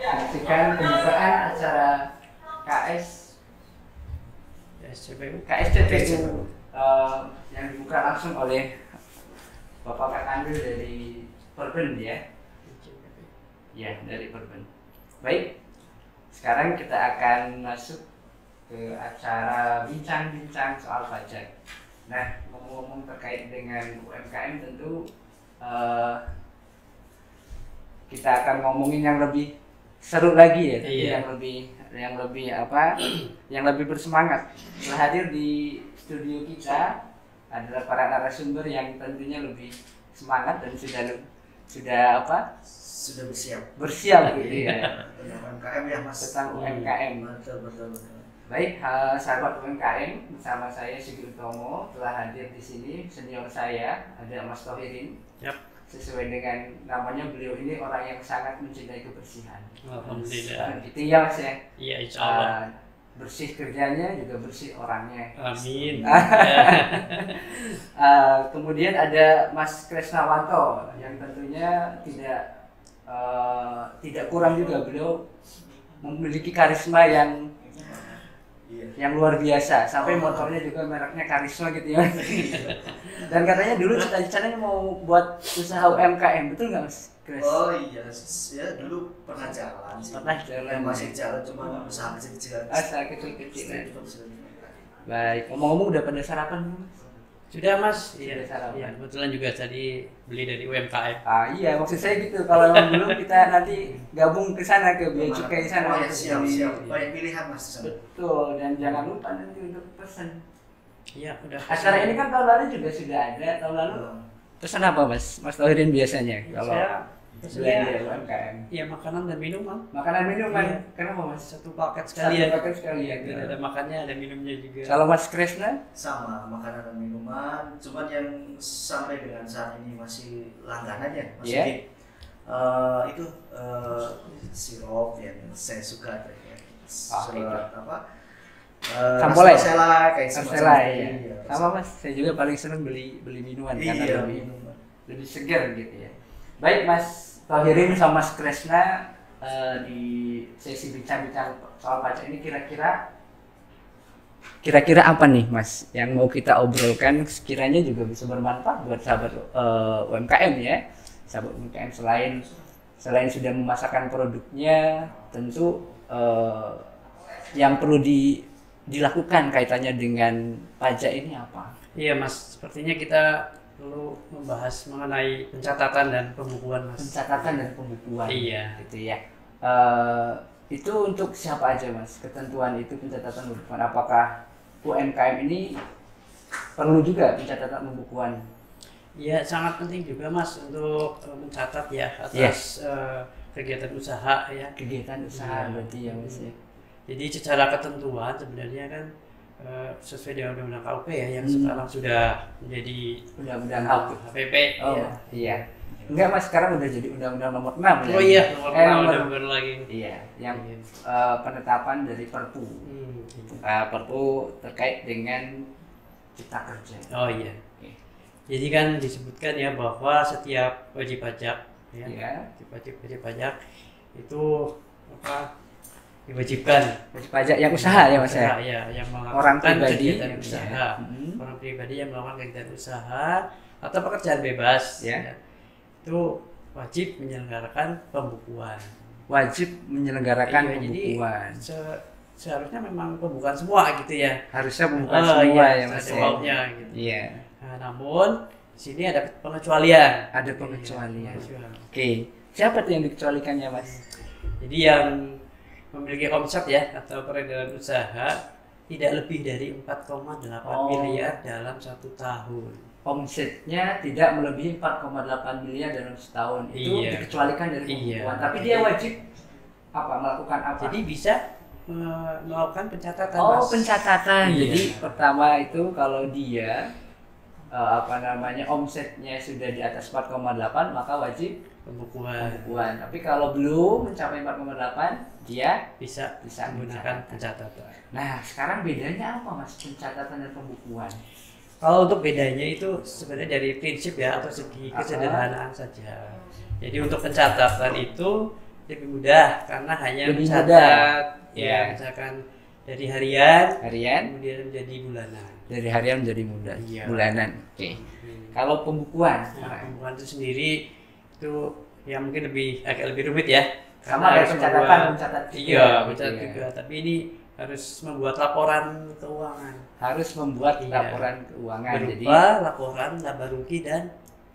Menyaksikan pembukaan acara KSCPU yang dibuka langsung oleh Bapak Kakandil dari Perben ya. Ya, dari Perben. Baik, sekarang kita akan masuk ke acara bincang-bincang soal pajak. Nah, ngomong-ngomong terkait dengan UMKM tentu kita akan ngomongin yang lebih seru lagi ya, iya. yang lebih bersemangat. Telah hadir di studio kita adalah para narasumber yang tentunya lebih semangat dan sudah bersiap gitu ya. UMKM ya Mas. Tentang UMKM. Betul. Baik, sahabat UMKM, bersama saya Sigit Utomo telah hadir di sini. Senior saya ada Mas Thohirin. Yap. Sesuai dengan namanya, beliau ini orang yang sangat mencintai kebersihan. Alhamdulillah. Gitu ya Mas ya. Iya, insya Allah. Bersih kerjanya juga bersih orangnya. Amin. Kemudian ada Mas Kresnawanto yang tentunya tidak kurang juga, beliau memiliki karisma yang luar biasa, sampai motornya juga mereknya Karisma gitu ya. Dan katanya dulu cita-citanya mau buat usaha UMKM, betul nggak Mas Kres? Oh iya, ya dulu pernah jalan sih. Pernah jalan. Masih jalan, cuma usaha kecil-kecilan. Usaha kecil-kecilan. Baik, ngomong-ngomong udah pada sarapan belum, Mas? Sudah Mas, Sudah sarapan. iya, kebetulan juga tadi beli dari UMKM. Iya, maksud saya gitu. Kalau memang belum, kita nanti gabung ke sana, ke Bea Cukai sana. Siap. Banyak pilihan Mas. Betul, dan jangan lupa nanti untuk pesan. Iya, udah. Acara ini kan tahun lalu juga sudah ada. Tahun lalu pesan apa Mas Thohirin biasanya kalau belanja UMKM? Iya, makanan dan minuman. Makanan minuman. Iya. Kenapa Mas? Satu paket sekalian. Satu paket sekalian. Dan ada makannya, ada minumnya juga. Kalau Mas Kresna? Sama, makanan dan minuman. Cuman yang sampai dengan saat ini masih langganannya, masih itu sirup yang saya suka ya. Surat apa? Sampolai. Kayak Sampolai. Ya. Sama Mas, saya juga paling senang beli minuman karena lebih segar gitu ya. Baik Mas Thohirin sama Mas Kresna, di sesi bincang-bincang soal pajak ini kira-kira apa nih Mas yang mau kita obrolkan, sekiranya juga bisa bermanfaat buat sahabat UMKM ya. Sahabat UMKM selain sudah memasarkan produknya, tentu yang perlu dilakukan kaitannya dengan pajak ini apa? Iya Mas, sepertinya kita perlu membahas mengenai pencatatan dan pembukuan Mas. Pencatatan dan pembukuan. Iya. Gitu ya. Itu untuk siapa aja Mas? Ketentuan itu pencatatan pembukuan. Apakah UMKM ini perlu juga pencatatan pembukuan? Iya, sangat penting juga Mas untuk mencatat ya atas kegiatan usaha ya. Kegiatan usaha berarti ya Mas ya. Jadi secara ketentuan sebenarnya kan sesuai dengan Undang-Undang KUP ya yang sekarang sudah menjadi Undang-Undang HPP. Oh ya. iya. Enggak Mas, sekarang udah jadi Undang-Undang nomor 6 Oh iya, nomor 6 baru lagi. Iya, yang penetapan dari Perpu. Perpu terkait dengan Cipta Kerja. Oh iya. Jadi kan disebutkan ya bahwa setiap wajib pajak wajib pajak itu diwajibkan wajib pajak yang usaha ya Mas ya. Yang melakukan orang pribadi kegiatan usaha. Orang pribadi yang melakukan kegiatan usaha atau pekerjaan bebas itu wajib menyelenggarakan pembukuan. Pembukuan. Jadi seharusnya memang pembukuan semua gitu ya. Harusnya pembukuan semua ya Mas. Ada maunya gitu. Iya. Nah, namun di sini ada pengecualian. Ada pengecualian. Oke. Siapa tuh yang dikecualikannya Mas? Jadi yang memiliki omset ya atau peredaran usaha tidak lebih dari 4,8 miliar dalam 1 tahun. Omsetnya tidak melebihi 4,8 miliar dalam setahun. Itu dikecualikan dari pembukuan. Tapi dia wajib melakukan apa? Jadi bisa melakukan pencatatan. Oh, Mas. pencatatan. Iya. Jadi pertama itu kalau dia omsetnya sudah di atas 4,8 maka wajib Pembukuan pembukuan. Tapi kalau belum mencapai 4,8 dia bisa bisa menggunakan mencatat. pencatatan. Nah, sekarang bedanya apa Mas pencatatan dan pembukuan? Kalau untuk bedanya itu sebenarnya dari prinsip ya atau segi kesederhanaan saja. Jadi untuk pencatatan itu lebih mudah karena hanya Lebih mencatat mudah. ya Ya. misalkan dari harian Harian kemudian menjadi bulanan. dari harian menjadi Iya. bulanan. Oke. Kalau pembukuan Nah, pembukuan itu sendiri itu yang mungkin agak lebih rumit ya. sama Karena kayak harus pencatatan membuat- mencatat juga, Iya, gitu mencatat ya. juga. Tapi ini harus membuat laporan keuangan Harus membuat Iya. laporan keuangan. Jadi berupa laporan laba rugi dan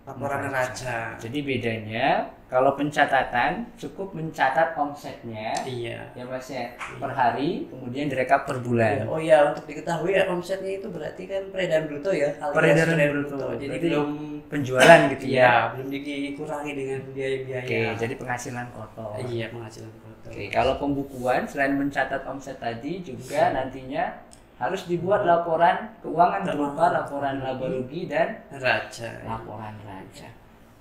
laporan neraca. Jadi bedanya kalau pencatatan cukup mencatat omsetnya Iya. ya Mas ya per hari kemudian direkap per bulan. Oh ya, untuk diketahui ya omsetnya itu berarti kan peredaran bruto ya, alias Peredaran bruto. Jadi Berarti belum penjualan gitu ya. ya, belum dikurangi dengan biaya-biaya. Oke, jadi penghasilan kotor. iya, penghasilan bruto. Oke, kalau pembukuan selain mencatat omset tadi juga nantinya harus dibuat laporan keuangan berupa laporan laba rugi dan Neraca. laporan neraca.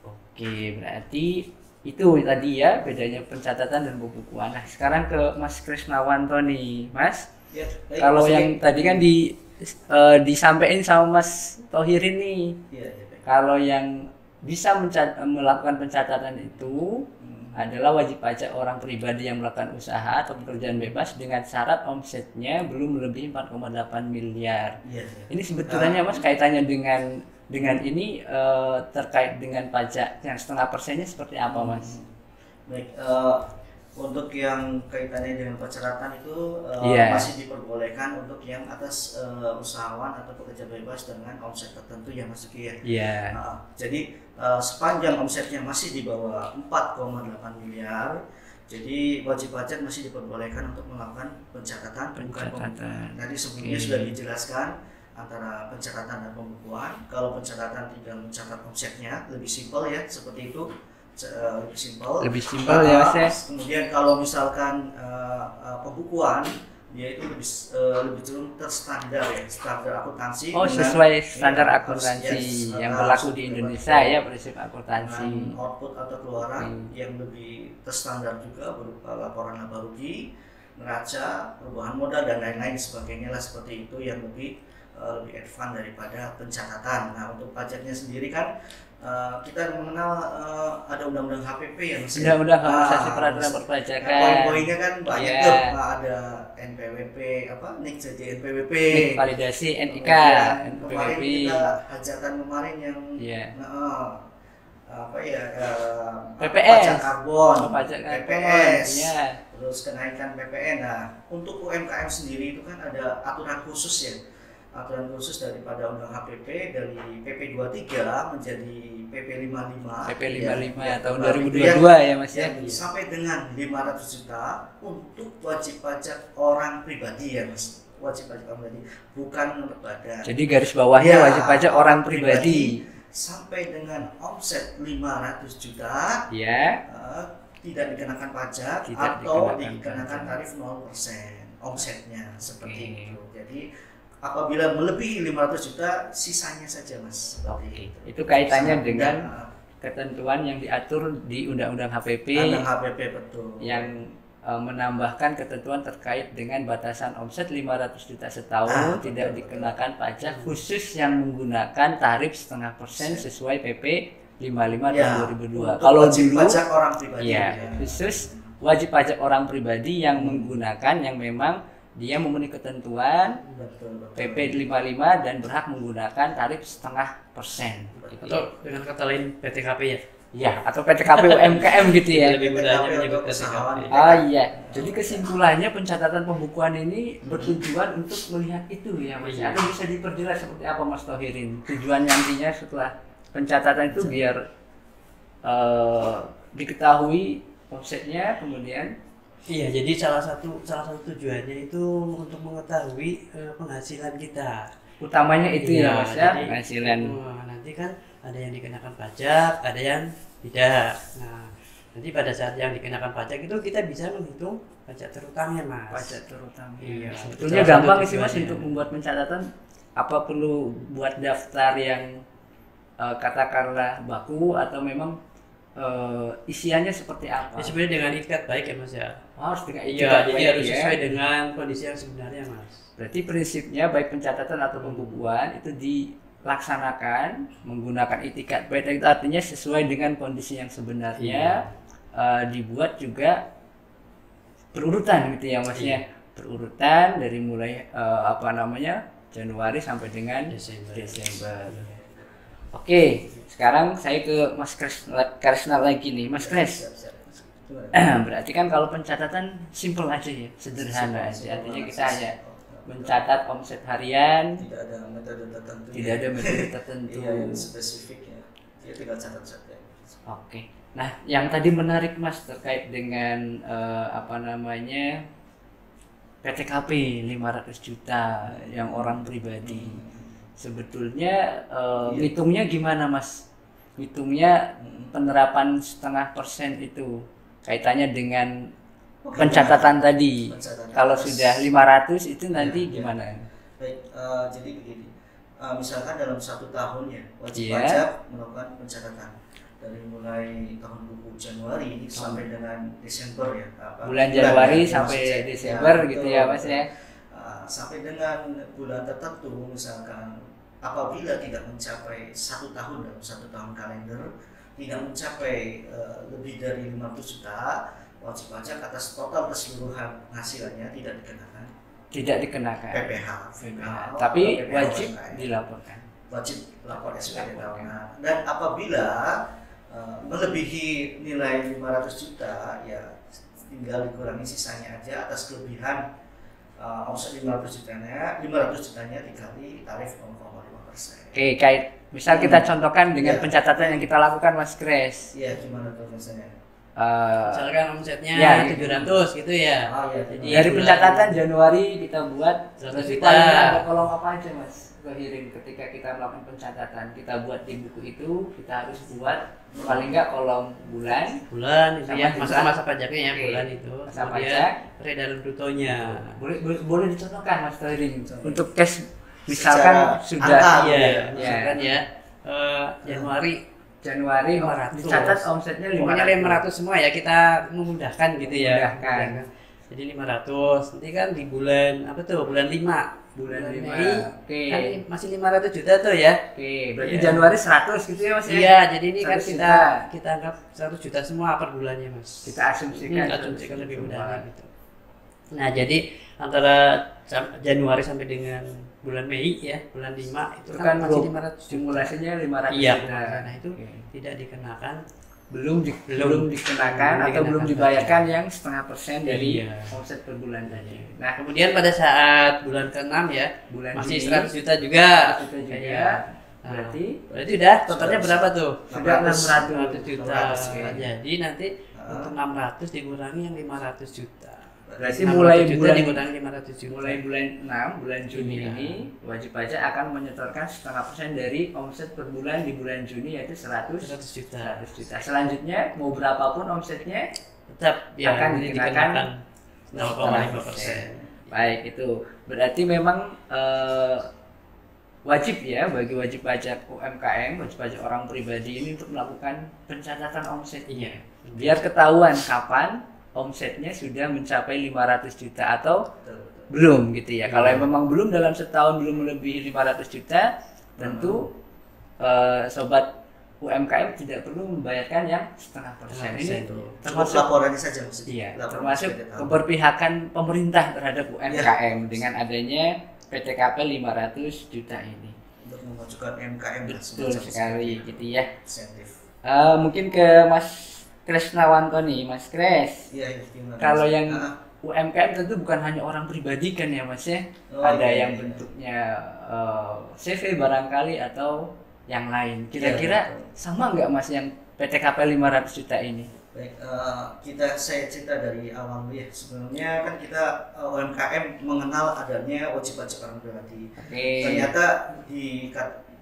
Oke, berarti itu tadi ya bedanya pencatatan dan pembukuan. Nah, sekarang ke Mas Krisnawanto nih, Mas. Ya, baik, Kalau Mas yang Egi. tadi kan disampaikan sama Mas Thohirin nih. Iya, iya, baik. Kalau yang bisa melakukan pencatatan itu adalah wajib pajak orang pribadi yang melakukan usaha atau pekerjaan bebas dengan syarat omsetnya belum melebihi 4,8 miliar. Iya, iya. Ini sebetulnya Mas kaitannya dengan ini terkait dengan pajak yang 0,5%-nya seperti apa Mas? Baik, untuk yang kaitannya dengan persyaratan itu Iya. masih diperbolehkan untuk yang atas usahawan atau pekerja bebas dengan omset tertentu ya Mas Egi ya. Iya. Jadi sepanjang omsetnya masih di bawah 4,8 miliar, jadi wajib pajak masih diperbolehkan untuk melakukan pencatatan, bukan pembukuan. Tadi sebelumnya sudah dijelaskan antara pencatatan dan pembukuan. Kalau pencatatan tidak mencatat omsetnya, lebih simpel ya seperti itu. Lebih simpel ya Mas ya. Kemudian kalau misalkan pembukuan dia itu lebih cenderung terstandar ya, standar akuntansi. Oh, dengan- sesuai standar ya, akuntansi yes, yang harus berlaku di diperbolehkan. Indonesia ya, prinsip akuntansi. Dengan output atau keluaran yang lebih terstandar juga berupa laporan laba rugi, neraca, perubahan modal dan lain-lain sebagainya lah seperti itu yang lebih advance daripada pencatatan. Nah, untuk pajaknya sendiri kan kita mengenal ada undang-undang HPP ya Mas. Undang-undang Harmonisasi Ah, Peraturan Mas. Perpajakan. Nah, poin-poinnya kan banyak Iya. tuh. Nah, ada NPWP NIK jadi NPWP. NIK validasi NIK, Kemarin NPWP. kita hajatan kemarin yang Iya. PPS. pajak karbon, Oh, pajak karbon. PPS, Iya. terus kenaikan PPN. Nah, untuk UMKM sendiri itu kan ada aturan khusus ya, aturan khusus daripada undang HPP dari PP 23 menjadi PP 55. PP 55 tahun itu 2022 ya Mas ya. yang sampai dengan 500 juta untuk wajib pajak orang pribadi ya Mas. Wajib pajak orang pribadi, bukan badan. Jadi garis bawahnya Ya, wajib pajak orang pribadi. sampai dengan omset 500 juta Ya. tidak dikenakan pajak Tidak atau dikenakan dikenakan pajak. tarif 0% omsetnya seperti Oke. itu. Jadi apabila melebihi 500 juta sisanya saja Mas seperti Oke. itu. Itu kaitannya Sisanya, dengan ketentuan yang diatur di Undang-Undang HPP Undang HPP betul. yang menambahkan ketentuan terkait dengan batasan omset 500 juta setahun tidak betul, dikenakan pajak khusus yang menggunakan tarif 0,5% sesuai PP 55 Ya, tahun 2002. untuk Kalau wajib dulu pajak orang pribadi ya, ya. khusus wajib pajak orang pribadi yang menggunakan yang memang dia memenuhi ketentuan Betul, betul. PP 55 dan berhak menggunakan tarif 0,5%. Gitu. Atau dengan kata lain PTKP ya. Ya, atau PTKP UMKM gitu ya. Lebih mudahnya PTKP menyebut untuk usahawan. PTKP. Ah iya, jadi kesimpulannya pencatatan pembukuan ini bertujuan untuk melihat itu ya Mas. Iya. Atau bisa diperjelas seperti apa Mas Thohirin? Tujuan nantinya setelah pencatatan itu biar diketahui omsetnya, kemudian Iya, jadi salah satu tujuannya itu untuk mengetahui penghasilan kita. utamanya itu ya Mas ya, jadi, penghasilan. nanti kan ada yang dikenakan pajak, ada yang tidak. Nah, Nanti pada saat yang dikenakan pajak itu kita bisa menghitung pajak terutangnya, Mas. Pajak terutama. Iya. Sebetulnya Salah gampang satu sih Mas tujuannya. untuk membuat pencatatan. Apa perlu buat daftar yang katakanlah baku atau memang isiannya seperti apa? Ya, sebenarnya dengan ikat baik ya, Mas ya. Harus dengan Iya, etikat jadi baik harus ya. sesuai dengan kondisi yang sebenarnya, Mas. Berarti prinsipnya baik pencatatan atau pembukuan itu dilaksanakan menggunakan itikat baik, itu artinya sesuai dengan kondisi yang sebenarnya. Dibuat juga berurutan gitu ya Mas ya. Berurutan dari mulai Januari sampai dengan Desember. Oke, sekarang saya ke Mas Kresna lagi nih, Mas Kres. Berarti kan kalau pencatatan simple aja ya, sederhana aja. Artinya kita hanya mencatat omset harian, tidak ada metode tertentu. tidak ada metode tertentu. Iya, yang spesifik ya. Dia tinggal catat saja. Oke. Nah, yang tadi menarik Mas terkait dengan PTKP 500 juta yang orang pribadi. Sebetulnya ngitungnya gimana Mas? Ngitungnya penerapan 0,5% itu kaitannya dengan pencatatan tadi. Kalau sudah 500 itu nanti gimana? Baik, jadi begini. Misalkan dalam 1 tahun ya wajib Iya. pajak melakukan pencatatan dari mulai tahun buku Januari sampai dengan Desember ya. Bulan Januari ya, sampai maksud saya. Desember Ya, gitu betul. ya Mas ya. Sampai dengan bulan tertentu, misalkan apabila tidak mencapai 1 tahun dalam 1 tahun kalender tidak mencapai lebih dari 500 juta, wajib pajak atas total keseluruhan penghasilannya tidak dikenakan Tidak dikenakan PPh, tapi PPh wajib UMKM. dilaporkan. Wajib lapor SPT Laporkan. tahunan. Dan apabila melebihi nilai 500 juta ya tinggal dikurangi sisanya aja atas kelebihan omset 500 jutanya dikali tarif 0,5%. Oke, misal kita contohkan dengan Iya. pencatatan yang kita lakukan Mas Kres. Iya, gimana tuh misalnya? Misalkan omsetnya Ya, 700 gitu ya. Iya. Jadi Dari bulan- pencatatan Januari kita buat 100 berarti juta. paling ada kolom apa aja Mas Kehirin ketika kita melakukan pencatatan, kita buat di buku itu kita harus buat paling nggak kolom bulan, itu sama ya, juga- masa-masa pajaknya ya, Oke. bulan itu. Masa Kemudian pajak. peredaran brutonya. boleh dicontohkan Mas Kehirin Contoh. untuk cash misalkan Secara sudah angka, Iya, ya. misalkan ya Januari Januari 500. dicatat omsetnya 500. pokoknya 500 semua ya, kita memudahkan gitu ya. Memudahkan. Jadi 500. Nanti kan di bulan apa tuh? Bulan 5. Bulan 5. Mei, Oke. kan masih 500 juta tuh ya. Oke, berarti Iya. Januari 100 gitu ya Mas ya? Iya, jadi ini kan 100 kita juta. anggap 100 juta semua per bulannya, Mas. Kita asumsikan asumsikan lebih semua. mudahnya gitu. Nah, jadi antara Januari sampai dengan bulan Mei ya, bulan 5 itu Itu kan kan masih 500 juta. simulasinya 500 Iya, juta. nah itu Oke. tidak dikenakan. belum Belum dikenakan atau dikenakan belum pajak. dibayarkan yang 0,5% dari Iya. omset per bulan tadi. Nah, Kemudian pada saat bulan ke-6 ya, bulan masih Juni, 100 juta juga. 100 juta juga. Iya. Nah, Berarti berarti udah totalnya berapa tuh? sudah 600 juta. 600, ya. Jadi nanti untuk 600 dikurangi yang 500 juta. Berarti 600 mulai juta bulan dikurangi 500 juta. mulai bulan 6 bulan Juni Iya. ini wajib pajak akan menyetorkan 0,5% dari omset per bulan di bulan Juni yaitu 100 juta. juta. Selanjutnya mau berapapun omsetnya Tetap ya, akan ini dikenakan 0,5%. Baik, itu berarti memang wajib ya bagi wajib pajak UMKM, wajib pajak orang pribadi ini untuk melakukan pencatatan omsetnya. Biar ketahuan kapan omsetnya sudah mencapai 500 juta atau belum gitu ya. Kalau memang belum dalam setahun belum melebihi 500 juta, tentu sobat UMKM tidak perlu membayarkan yang 0,5%. Ini Cukup termasuk laporannya saja maksudnya. iya, Laporan termasuk SPT tahunan. keberpihakan pemerintah terhadap UMKM dengan adanya PTKP 500 juta ini. untuk memajukan UMKM dan Betul semacam sekali gitu ya. insentif. Mungkin ke Mas Kresnawanto nih, Mas Kres. Iya, gimana? Kalau yang Ah, UMKM tentu bukan hanya orang pribadi kan ya Mas ya. Oh, Ada iya, yang iya. bentuknya CV barangkali atau yang lain. Kira-kira Iya, betul. sama nggak Mas yang PTKP 500 juta ini? baik, saya cerita dari awal dulu ya. Sebelumnya kan kita UMKM mengenal adanya wajib pajak orang pribadi. Oke. Ternyata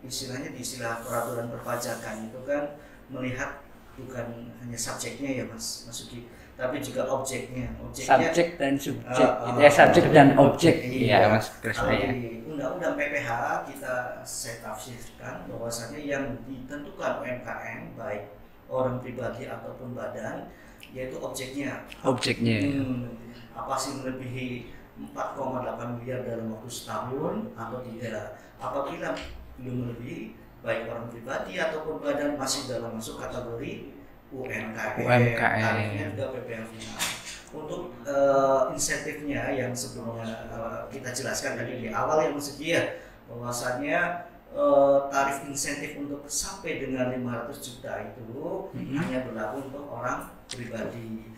istilahnya di istilah peraturan perpajakan itu kan melihat bukan hanya subjeknya ya Mas Uki, tapi juga objeknya. Subjek dan subjek, subjek dan objek. Iya Mas Krisna Kalau ya. di Undang-Undang PPH saya tafsirkan bahwasanya yang ditentukan UMKM baik orang pribadi ataupun badan yaitu objeknya. Objeknya. Apa sih melebihi 4,8 miliar dalam waktu setahun atau tidak? Apabila belum melebihi baik orang pribadi ataupun badan masih dalam masuk kategori UMKM. Tarifnya juga PPh final. Untuk insentifnya yang sebelumnya kita jelaskan tadi di awal yang Mas ya, bahwasannya tarif insentif untuk sampai dengan 500 juta itu hanya berlaku untuk orang pribadi.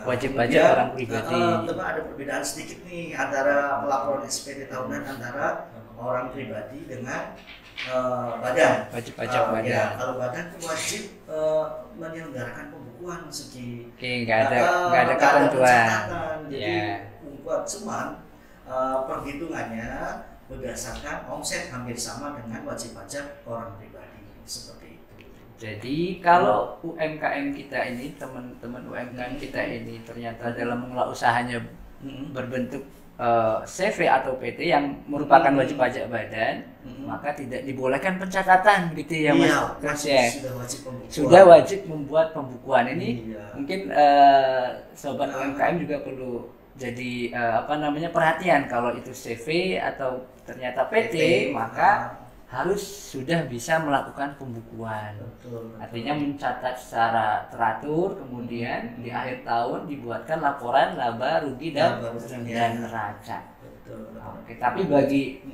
Wajib pajak orang pribadi. Teman ada perbedaan sedikit nih antara pelaporan SPT tahunan antara orang pribadi dengan badan. Wajib pajak badan. Ya, kalau badan itu wajib menyelenggarakan pembukuan segi. Oke, nggak ada ketentuan. Jadi buat cuman perhitungannya berdasarkan omset hampir sama dengan wajib pajak orang pribadi seperti itu. Jadi kalau UMKM kita ini, teman-teman UMKM kita ini ternyata dalam mengelola usahanya berbentuk CV atau PT yang merupakan wajib pajak badan, maka tidak dibolehkan pencatatan gitu ya Mas. Sudah wajib membuat pembukuan ini. Mungkin sobat UMKM juga perlu jadi perhatian kalau itu CV atau ternyata PT, maka harus sudah bisa melakukan pembukuan. Artinya mencatat secara teratur, kemudian di akhir tahun dibuatkan laporan laba, rugi dan neraca. Oke, tapi bagi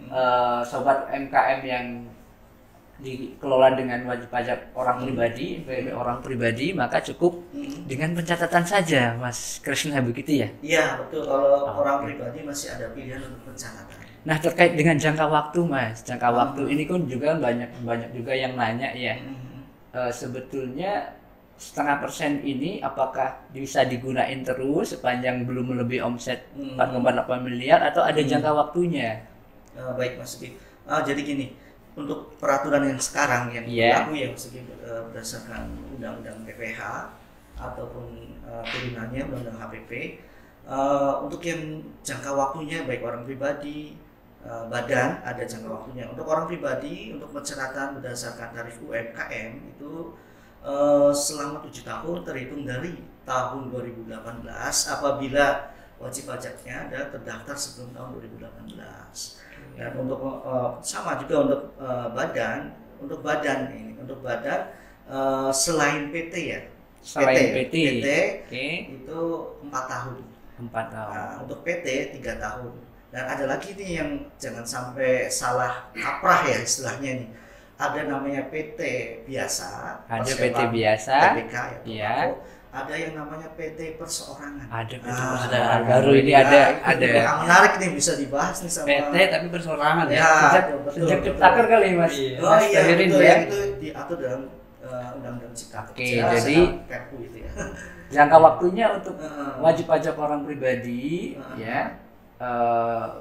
sobat UMKM yang dikelola dengan wajib pajak orang pribadi, maka cukup dengan pencatatan saja, Mas Krisna, begitu ya? Iya betul. Kalau orang pribadi masih ada pilihan untuk pencatatan. Nah, terkait dengan jangka waktu, Mas, jangka waktu ini kan juga banyak juga yang nanya ya. Sebetulnya 0,5% ini apakah bisa digunain terus sepanjang belum melebihi omset 4,8 miliar atau ada jangka waktunya? Baik Mas Uki. Jadi gini, untuk peraturan yang sekarang yang berlaku ya Mas Uki, berdasarkan Undang-Undang PPH ataupun turunannya Undang-Undang HPP, untuk yang jangka waktunya baik orang pribadi, badan ada jangka waktunya. Untuk orang pribadi, untuk pencatatan berdasarkan tarif UMKM itu selama 7 tahun terhitung dari tahun 2018 apabila wajib pajaknya ada terdaftar sebelum tahun 2018. Dan untuk sama juga untuk badan selain PT ya. Selain PT itu 4 tahun. 4 tahun. Nah, untuk PT 3 tahun. Dan ada lagi nih yang jangan sampai salah kaprah ya istilahnya nih. Ada namanya PT biasa. Ada PT biasa. PPK ya. Ada yang namanya PT perseorangan. Ada PT perseorangan. Baru ini ada. Yang menarik nih bisa dibahas nih sama PT tapi perseorangan ya. Sejak Ciptaker kali Mas. Oh iya betul ya. Itu diatur dalam Undang-Undang Cipta Kerja. Oke, jadi Perpu itu ya. Jangka waktunya untuk wajib pajak orang pribadi ya.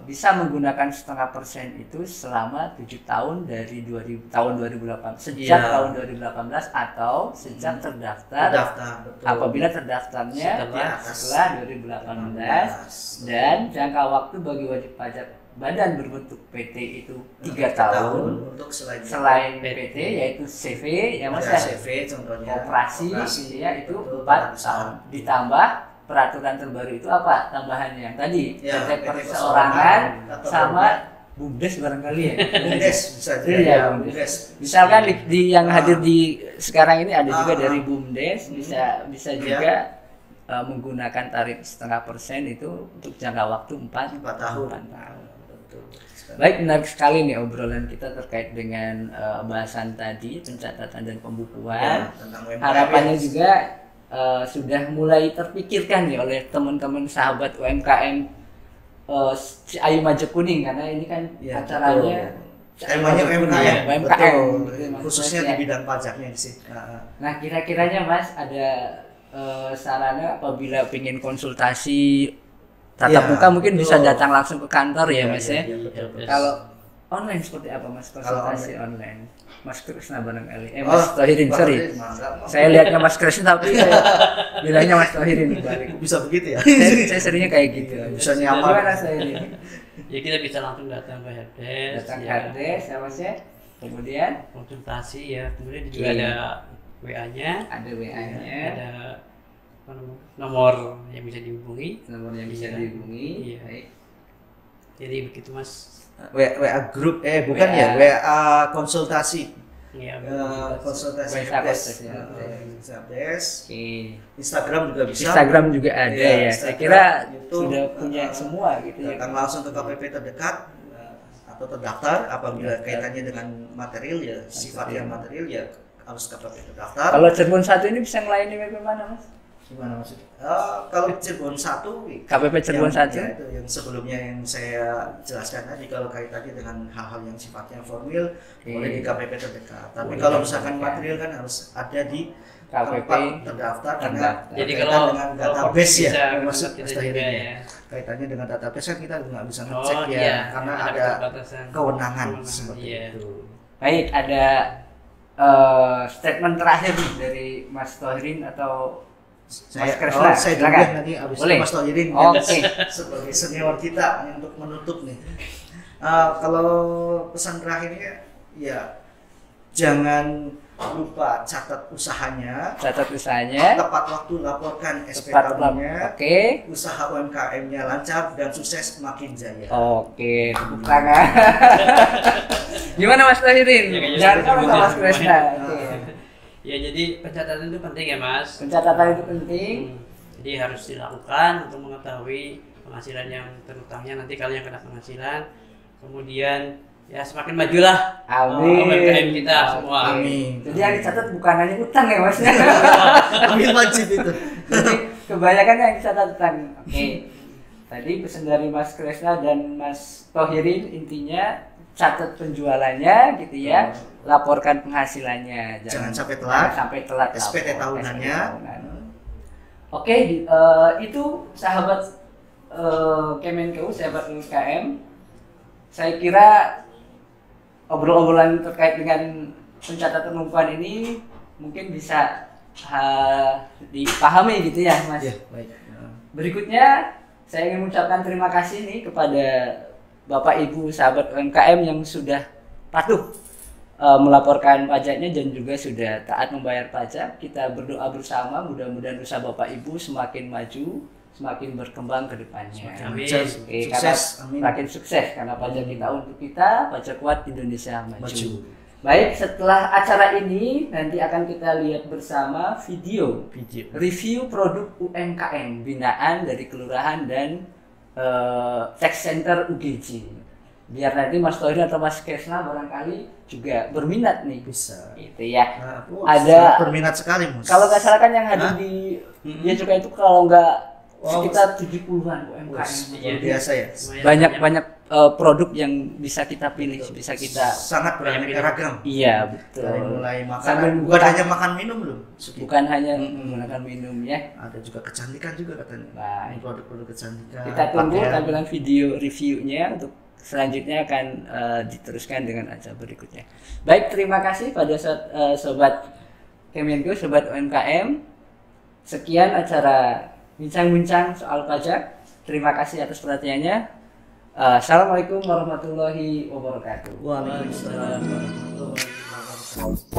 Bisa menggunakan 0,5% itu selama 7 tahun dari tahun 2008 sejak tahun 2018 atau sejak terdaftar apabila terdaftarnya setelah 2018 dan jangka waktu bagi wajib pajak badan berbentuk PT itu 3 tahun untuk selain PT yaitu CV yang masih CV contohnya operasi ya itu 4 tahun ditambah peraturan terbaru itu apa tambahannya tadi PT perseorangan sama BUMDes barangkali ya. BUMDes bisa juga ya BUMDes. Misalkan di yang hadir di sekarang ini ada juga dari BUMDes bisa juga menggunakan tarif 0,5% itu untuk jangka waktu 4 tahun. Baik, menarik sekali nih obrolan kita terkait dengan bahasan tadi pencatatan dan pembukuan. Harapannya juga sudah mulai terpikirkan nih oleh teman-teman sahabat UMKM Ciayu Majekuning karena ini kan acaranya temanya UMKM, khususnya di bidang pajaknya sih. Nah kira-kiranya Mas ada sarana apabila ingin konsultasi tatap muka mungkin bisa datang langsung ke kantor ya Mas ya. Kalau online seperti apa Mas Kalau konsultasi online? Mas Krisna barangkali. Mas Tohirin, Pak sorry. Tohirin, mantap. Saya lihatnya Mas Krisna tapi saya bilangnya Mas Tohirin balik. Bisa begitu ya? Saya seringnya kayak gitu. Bisa nyapa. Gimana saya ini? Ya kita bisa langsung datang ke helpdesk, Datang ke ya, helpdesk ya Mas ya. Kemudian konsultasi ya, kemudian juga Oke. ada WA-nya, ada WA-nya, ada apa namanya, nomor yang bisa dihubungi. nomor yang bisa Iya. dihubungi. Iya. Baik. Jadi begitu Mas. WA grup, bukan WA. ya, WA konsultasi. Ya, Konsultasi WA helpdesk. konsultasi helpdesk. Helpdesk. Oke. Instagram juga bisa. Instagram juga ada Iya, ya. Saya Instagram, kira YouTube, sudah punya semua gitu ya. Datang langsung ke KPP terdekat atau terdaftar apabila kaitannya dengan material ya, sifatnya material ya harus KPP terdaftar. Kalau Cirebon 1 ini bisa melayani WP mana Mas? Gimana maksudnya? Kalau Cirebon 1 KPP Cirebon yang, 1? ya, itu yang sebelumnya yang saya jelaskan tadi, kalau kaitannya dengan hal-hal yang sifatnya formil boleh di KPP terdekat. Tapi Boleh kalau di misalkan KPP. material kan harus ada di KPP tempat terdaftar karena terdaftar. Jadi kaitan kalau dengan kalau database ya, bisa maksud kita Mas juga Tahir ini. ya. Kaitannya dengan database kan kita nggak bisa Oh ngecek ya, iya, karena ada keterbatasan. kewenangan seperti Iya. itu. Baik, ada statement terakhir nih dari Mas Tohirin atau Mas Krisna. Saya Silakan. juga nanti abis Boleh. itu Mas Tohirin Oke. sebagai senior kita untuk menutup nih. Kalau pesan terakhirnya ya jangan lupa catat usahanya, Catat usahanya. tepat waktu laporkan SP Tepat tahunnya, Oke. usaha UMKM-nya lancar dan sukses makin jaya. Oke, tepuk tangan. Gimana Mas Tohirin? Ya, kayaknya Jangan saya kalah juga sama Mas mau Krisna. main. Oke. Ya jadi pencatatan itu penting ya Mas. Pencatatan itu penting. Jadi harus dilakukan untuk mengetahui penghasilan yang terutangnya nanti kalian kena penghasilan. Kemudian ya semakin majulah Amin. UMKM kita semua. Amin. Jadi yang dicatat bukan hanya utang ya Mas. Amin wajib itu. Jadi kebanyakan yang dicatat utang. Oke. Tadi pesan dari Mas Krisna dan Mas Tohirin intinya catat penjualannya gitu ya, laporkan penghasilannya, Jangan sampai telat. jangan sampai telat SPT lapor, tahunannya. SPT tahunan. Oke, itu sahabat Kemenkeu, sahabat UMKM. Saya kira obrolan terkait dengan pencatatan pengumpahan ini mungkin bisa dipahami gitu ya Mas. Ya, baik. Berikutnya saya ingin mengucapkan terima kasih nih kepada Bapak Ibu sahabat UMKM yang sudah patuh melaporkan pajaknya dan juga sudah taat membayar pajak. Kita berdoa bersama mudah-mudahan usaha Bapak Ibu semakin maju, semakin berkembang ke depannya. Amin. Oke, karena Sukses. Amin. makin sukses karena pajak kita untuk kita, pajak kuat Indonesia maju. Maju. Baik, setelah acara ini nanti akan kita lihat bersama video review produk UMKM binaan dari kelurahan dan tax center UGJ. Biar nanti Mas Tohirin atau Mas Krisna barangkali juga berminat nih. Bisa. Itu ya. Nah, Ada- sangat berminat sekali, Mas. Kalau nggak salah kan yang hadir Hah? di dia juga itu kalau nggak Wow. sekitar 70-an UMKM. Luar biasa ya. Banyak produk yang bisa kita pilih, bisa kita. Sangat beraneka ragam. Iya betul. Dari mulai Sambil makanan, bukan hanya makan minum loh. bukan hanya menggunakan minum ya. Ada juga kecantikan juga katanya. Baik. Produk-produk kecantikan. Kita tunggu pakaian. tampilan video reviewnya untuk selanjutnya akan diteruskan dengan acara berikutnya. Baik, terima kasih pada sobat Kemenkeu, sobat UMKM. Sekian acara bincang-bincang soal pajak. Terima kasih atas perhatiannya. Assalamualaikum warahmatullahi wabarakatuh. Waalaikumsalam warahmatullahi wabarakatuh.